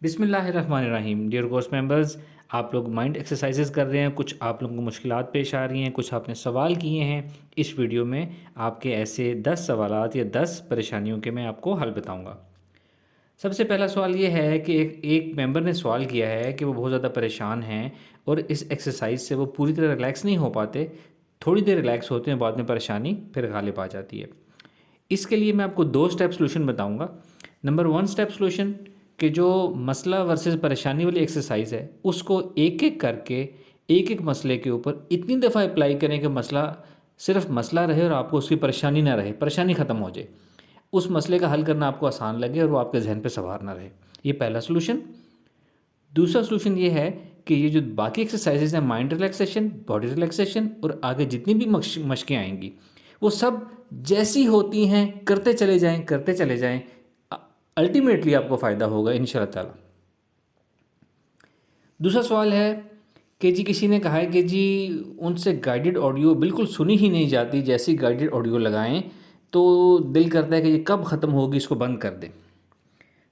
बिस्मिल्लाहिर्रहमानिर्रहीम। Dear course members, आप लोग माइंड एक्सरसाइजेज कर रहे हैं, कुछ आप लोगों को मुश्किलात पेश आ रही हैं, कुछ आपने सवाल किए हैं। इस वीडियो में आपके ऐसे 10 सवालात या 10 परेशानियों के मैं आपको हल बताऊंगा। सबसे पहला सवाल ये है कि एक मेंबर ने सवाल किया है कि वो बहुत ज़्यादा परेशान हैं और इस एक्सरसाइज से वो पूरी तरह रिलैक्स नहीं हो पाते। थोड़ी देर रिलैक्स होते हैं, बाद में परेशानी फिर गालिब आ जाती है। इसके लिए मैं आपको 2 स्टेप सोल्यूशन बताऊंगा। नंबर 1 स्टेप सोल्यूशन कि जो मसला वर्सेस परेशानी वाली एक्सरसाइज है उसको एक एक करके एक एक मसले के ऊपर इतनी दफ़ा अप्लाई करें कि मसला सिर्फ मसला रहे और आपको उसकी परेशानी ना रहे, परेशानी ख़त्म हो जाए, उस मसले का हल करना आपको आसान लगे और वो आपके जहन पे सवार ना रहे। ये पहला सोल्यूशन। दूसरा सोल्यूशन ये है कि ये जो बाकी एक्सरसाइजेज हैं, माइंड रिलैक्सेशन, बॉडी रिलैक्सेशन और आगे जितनी भी मशकें आएंगी, वो सब जैसी होती हैं करते चले जाएं, करते चले जाएं। अल्टीमेटली आपको फ़ायदा होगा इंशाल्लाह ताला। दूसरा सवाल है कि जी किसी ने कहा है कि जी उनसे गाइडेड ऑडियो बिल्कुल सुनी ही नहीं जाती, जैसी गाइडेड ऑडियो लगाएं तो दिल करता है कि ये कब ख़त्म होगी, इसको बंद कर दें।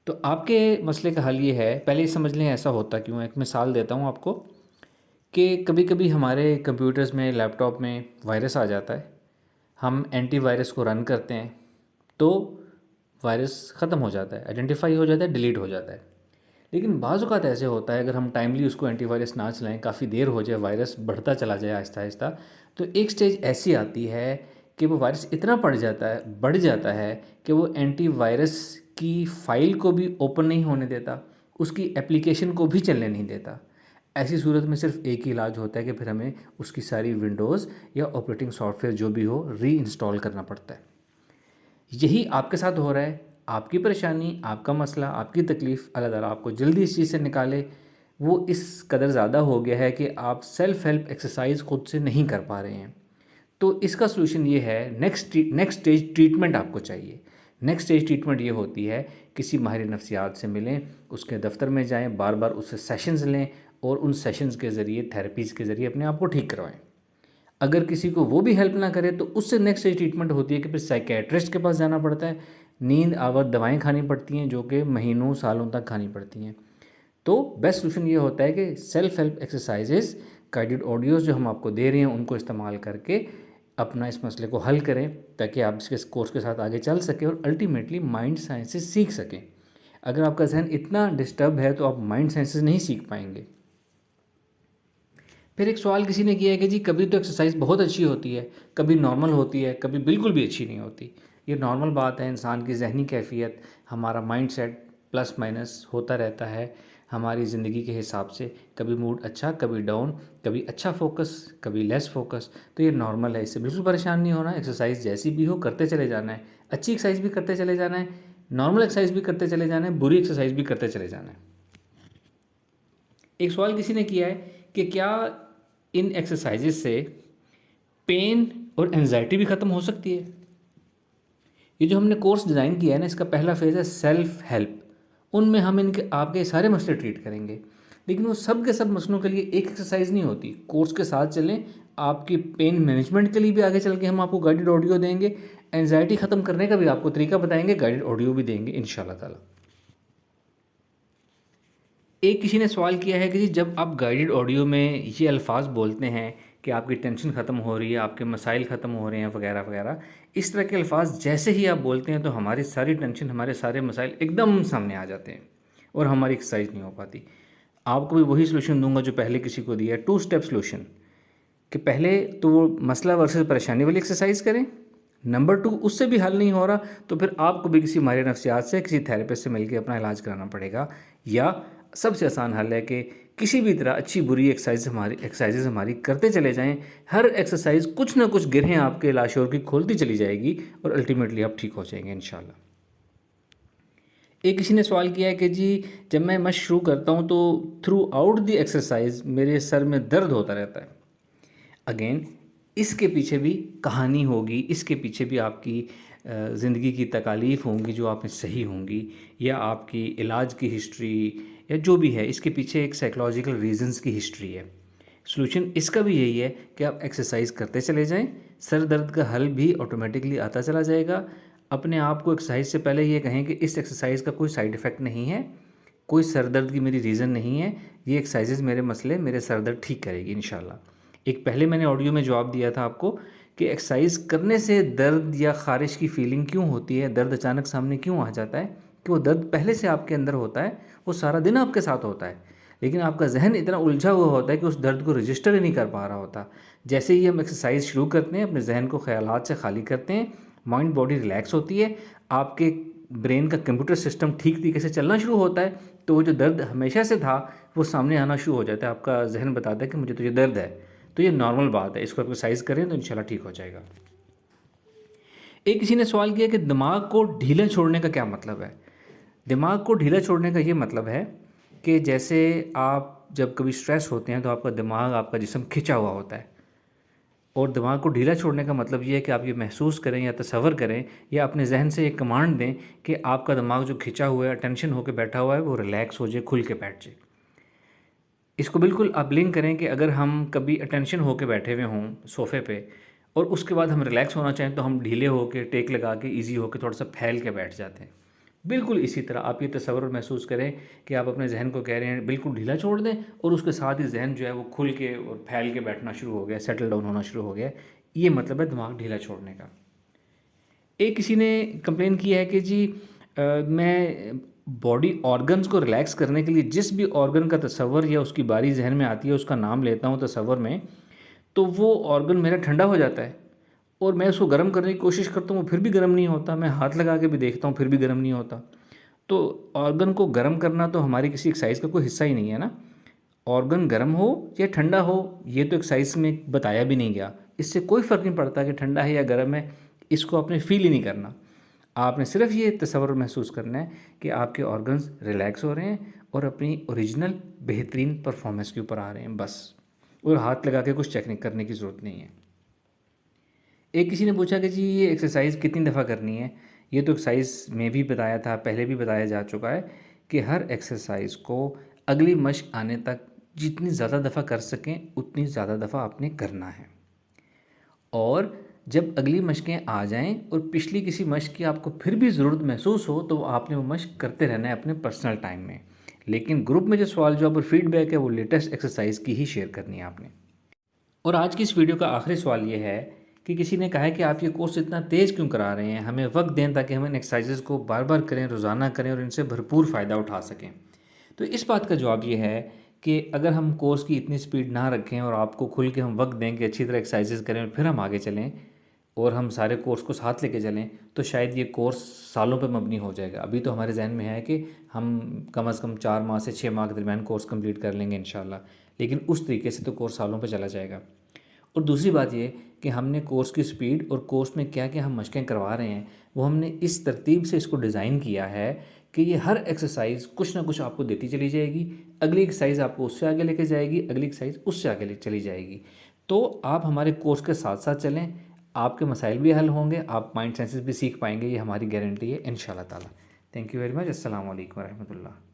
तो आपके मसले का हल ये है, पहले ये समझ लें ऐसा होता क्यों है। एक मिसाल देता हूँ आपको कि कभी कभी हमारे कंप्यूटर्स में, लैपटॉप में वायरस आ जाता है। हम एंटीवायरस को रन करते हैं तो वायरस ख़त्म हो जाता है, आइडेंटिफाई हो जाता है, डिलीट हो जाता है। लेकिन बाज़ औक़ात ऐसे होता है, अगर हम टाइमली उसको एंटीवायरस ना चलाएं, काफ़ी देर हो जाए, वायरस बढ़ता चला जाए आहिस्ता आहिस्ता, तो एक स्टेज ऐसी आती है कि वो वायरस इतना बढ़ जाता है कि वो एंटीवायरस की फ़ाइल को भी ओपन नहीं होने देता, उसकी एप्लीकेशन को भी चलने नहीं देता। ऐसी सूरत में सिर्फ एक ही इलाज होता है कि फिर हमें उसकी सारी विंडोज़ या ऑपरेटिंग सॉफ्टवेयर जो भी हो री इंस्टॉल करना पड़ता है। यही आपके साथ हो रहा है। आपकी परेशानी, आपका मसला, आपकी तकलीफ़ अल्लाह ताला आपको जल्दी इस चीज़ से निकाले। वो इस कदर ज़्यादा हो गया है कि आप सेल्फ़ हेल्प एक्सरसाइज खुद से नहीं कर पा रहे हैं। तो इसका सलूशन ये है, नेक्स्ट स्टेज ट्रीटमेंट आपको चाहिए। नेक्स्ट स्टेज ट्रीटमेंट ये होती है, किसी माहिर नफ्सियात से मिलें, उसके दफ्तर में जाएँ, बार बार उससे सेशंस लें और उन सेशंस के ज़रिए, थेरेपीज़ के ज़रिए अपने आप को ठीक करवाएं। अगर किसी को वो भी हेल्प ना करे तो उससे नेक्स्ट स्टेज ट्रीटमेंट होती है कि फिर साइकेट्रिस्ट के पास जाना पड़ता है, नींद आवर दवाएं खानी पड़ती हैं जो कि महीनों सालों तक खानी पड़ती हैं। तो बेस्ट सोल्यूशन ये होता है कि self help exercises, guided audios जो हम आपको दे रहे हैं उनको इस्तेमाल करके अपना इस मसले को हल करें, ताकि आप इसके कोर्स के साथ आगे चल सकें और अल्टीमेटली माइंड साइंसेस सीख सकें। अगर आपका जहन इतना डिस्टर्ब है तो आप माइंड साइंसेस नहीं सीख पाएंगे। फिर एक सवाल किसी ने किया है कि जी कभी तो एक्सरसाइज बहुत अच्छी होती है, कभी नॉर्मल होती है, कभी बिल्कुल भी अच्छी नहीं होती। ये नॉर्मल बात है, इंसान की जहनी कैफियत, हमारा माइंड सेट प्लस माइनस होता रहता है हमारी ज़िंदगी के हिसाब से। कभी मूड अच्छा, कभी डाउन, कभी अच्छा फोकस, कभी लेस फोकस। तो ये नॉर्मल है, इससे बिल्कुल परेशान नहीं होना। एक्सरसाइज जैसी भी हो करते चले जाना है, अच्छी एक्सरसाइज भी करते चले जाना है, नॉर्मल एक्सरसाइज भी करते चले जाना है, बुरी एक्सरसाइज भी करते चले जाना है। एक सवाल किसी ने किया है कि क्या इन एक्सरसाइजेज से पेन और एंजाइटी भी ख़त्म हो सकती है। ये जो हमने कोर्स डिज़ाइन किया है ना, इसका पहला फेज़ है सेल्फ हेल्प। उनमें हम इनके आपके सारे मसले ट्रीट करेंगे, लेकिन वो सब के सब मसलों के लिए एक एक्सरसाइज नहीं होती। कोर्स के साथ चलें, आपकी पेन मैनेजमेंट के लिए भी आगे चल के हम आपको गाइडेड ऑडियो देंगे, एंजाइटी ख़त्म करने का भी आपको तरीका बताएंगे, गाइडेड ऑडियो भी देंगे इंशाल्लाह ताला। एक किसी ने सवाल किया है कि जी जब आप गाइडेड ऑडियो में ये अल्फाज बोलते हैं कि आपकी टेंशन ख़त्म हो रही है, आपके मसाइल ख़त्म हो रहे हैं वगैरह वगैरह, इस तरह के अल्फाज जैसे ही आप बोलते हैं तो हमारी सारी टेंशन, हमारे सारे मसाइल एकदम सामने आ जाते हैं और हमारी एक्सरसाइज नहीं हो पाती। आपको भी वही सोल्यूशन दूंगा जो पहले किसी को दिया, 2 स्टेप सोल्यूशन। कि पहले तो वो मसला वर्सेस परेशानी वाली एक्सरसाइज करें। नंबर 2, उससे भी हल नहीं हो रहा तो फिर आपको भी किसी माहिर नफ्सियात से, किसी थेरेपिस्ट से मिलकर अपना इलाज कराना पड़ेगा। या सबसे आसान हल है कि किसी भी तरह अच्छी बुरी एक्सरसाइजेज हमारी करते चले जाएं। हर एक्सरसाइज कुछ ना कुछ गिरहें आपके लाशोर की खोलती चली जाएगी और अल्टीमेटली आप ठीक हो जाएंगे इंशाल्लाह। एक किसी ने सवाल किया है कि जी जब मैं मशक शुरू करता हूँ तो थ्रू आउट द एक्सरसाइज मेरे सर में दर्द होता रहता है। अगेन, इसके पीछे भी कहानी होगी, इसके पीछे भी आपकी ज़िंदगी की तकालीफ होंगी जो आप में सही होंगी, या आपकी इलाज की हिस्ट्री, या जो भी है, इसके पीछे एक साइकोलॉजिकल रीजंस की हिस्ट्री है। सॉल्यूशन इसका भी यही है कि आप एक्सरसाइज करते चले जाएं, सर दर्द का हल भी ऑटोमेटिकली आता चला जाएगा। अपने आप को एक्सरसाइज से पहले ये कहें कि इस एक्सरसाइज का कोई साइड इफ़ेक्ट नहीं है, कोई सर दर्द की मेरी रीज़न नहीं है, ये एक्सरसाइजेज मेरे मसले, मेरे सर दर्द ठीक करेगी इंशाल्लाह। एक पहले मैंने ऑडियो में जवाब दिया था आपको कि एक्सरसाइज करने से दर्द या ख़ारिश की फीलिंग क्यों होती है, दर्द अचानक सामने क्यों आ जाता है, कि वो दर्द पहले से आपके अंदर होता है, वो सारा दिन आपके साथ होता है, लेकिन आपका जहन इतना उलझा हुआ होता है कि उस दर्द को रजिस्टर ही नहीं कर पा रहा होता। जैसे ही हम एक्सरसाइज शुरू करते हैं, अपने जहन को ख्यालात से खाली करते हैं, माइंड बॉडी रिलैक्स होती है, आपके ब्रेन का कंप्यूटर सिस्टम ठीक तरीके से चलना शुरू होता है, तो वो जो दर्द हमेशा से था वो सामने आना शुरू हो जाता है। आपका जहन बताता है कि मुझे तो ये दर्द है, तो ये नॉर्मल बात है, इसको एक्सरसाइज करें तो इंशाल्लाह ठीक हो जाएगा। एक किसी ने सवाल किया कि दिमाग को ढीला छोड़ने का क्या मतलब है। दिमाग को ढीला छोड़ने का ये मतलब है कि जैसे आप जब कभी स्ट्रेस होते हैं तो आपका दिमाग, आपका जिस्म खिंचा हुआ होता है, और दिमाग को ढीला छोड़ने का मतलब ये है कि आप ये महसूस करें या तसव्वुर करें या अपने जहन से एक कमांड दें कि आपका दिमाग जो खिंचा हुआ है, टेंशन होकर बैठा हुआ है, वो रिलैक्स हो जाए, खुल के बैठ जाए। इसको बिल्कुल आप लिंक करें कि अगर हम कभी अटेंशन होकर बैठे हुए हों सोफ़े पे और उसके बाद हम रिलैक्स होना चाहें तो हम ढीले होकर, टेक लगा के, ईजी होकर थोड़ा सा फैल के बैठ जाते हैं। बिल्कुल इसी तरह आप ये तसव्वुर महसूस करें कि आप अपने जहन को कह रहे हैं बिल्कुल ढीला छोड़ दें, और उसके साथ ही जहन जो है वो खुल के और फैल के बैठना शुरू हो गया, सेटल डाउन होना शुरू हो गया। ये मतलब है दिमाग ढीला छोड़ने का। एक किसी ने कंप्लेन किया है कि जी मैं बॉडी ऑर्गन्स को रिलैक्स करने के लिए जिस भी ऑर्गन का तसव्वुर या उसकी बारी जहन में आती है, उसका नाम लेता हूँ तसव्वुर में, तो वो ऑर्गन मेरा ठंडा हो जाता है, और मैं उसको गर्म करने की कोशिश करता हूँ, वो फिर भी गर्म नहीं होता। मैं हाथ लगा के भी देखता हूँ, फिर भी गर्म नहीं होता। तो ऑर्गन को गर्म करना तो हमारी किसी एक्सरसाइज का कोई हिस्सा ही नहीं है ना। ऑर्गन गर्म हो या ठंडा हो, ये तो एक्सरसाइज में बताया भी नहीं गया। इससे कोई फ़र्क नहीं पड़ता कि ठंडा है या गर्म है, इसको आपने फील ही नहीं करना। आपने सिर्फ ये तसव्वुर महसूस करना है कि आपके ऑर्गन्स रिलैक्स हो रहे हैं और अपनी ओरिजिनल बेहतरीन परफॉर्मेंस के ऊपर आ रहे हैं, बस। और हाथ लगा के कुछ चेक करने की ज़रूरत नहीं है। एक किसी ने पूछा कि जी ये एक्सरसाइज कितनी दफ़ा करनी है। ये तो एक्सरसाइज में भी बताया था, पहले भी बताया जा चुका है कि हर एक्सरसाइज को अगली मश्क आने तक जितनी ज़्यादा दफ़ा कर सकें उतनी ज़्यादा दफ़ा आपने करना है। और जब अगली मश्कें आ जाएं और पिछली किसी मश्क की आपको फिर भी ज़रूरत महसूस हो, तो आपने वो मश्क करते रहना है अपने पर्सनल टाइम में। लेकिन ग्रुप में जो सवाल जवाब और फीडबैक है वो लेटेस्ट एक्सरसाइज की ही शेयर करनी है आपने। और आज की इस वीडियो का आखिरी सवाल ये है कि किसी ने कहा है कि आप ये कोर्स इतना तेज़ क्यों करा रहे हैं, हमें वक्त दें ताकि हम इन एक्सरसाइजेज़ को बार बार करें, रोज़ाना करें और इनसे भरपूर फ़ायदा उठा सकें। तो इस बात का जवाब ये है कि अगर हम कोर्स की इतनी स्पीड ना रखें और आपको खुल के हम वक्त दें कि अच्छी तरह एक्सरसाइजेज़ करें और फिर हम आगे चलें और हम सारे कोर्स को साथ लेके चलें, तो शायद ये कोर्स सालों पर मबनी हो जाएगा। अभी तो हमारे जहन में है कि हम कम से कम 4 माह से 6 माह के दरमियान कोर्स कंप्लीट कर लेंगे इंशाल्लाह, लेकिन उस तरीके से तो कोर्स सालों पर चला जाएगा। और दूसरी बात ये कि हमने कोर्स की स्पीड और कोर्स में क्या क्या हम मशक़ें करवा रहे हैं वो हमने इस तरतीब से इसको डिज़ाइन किया है कि ये हर एक्सरसाइज कुछ ना कुछ आपको देती चली जाएगी, अगली एक्सरसाइज आपको उससे आगे लेके जाएगी, अगली एक्सरसाइज उससे आगे चली जाएगी। तो आप हमारे कोर्स के साथ साथ चलें, आपके मसाइल भी हल होंगे, आप माइंड साइंसेस भी सीख पाएंगे, ये हमारी गारंटी है इंशाल्लाह ताला। Thank you very much. अस्सलाम वालेकुम रहमतुल्लाह।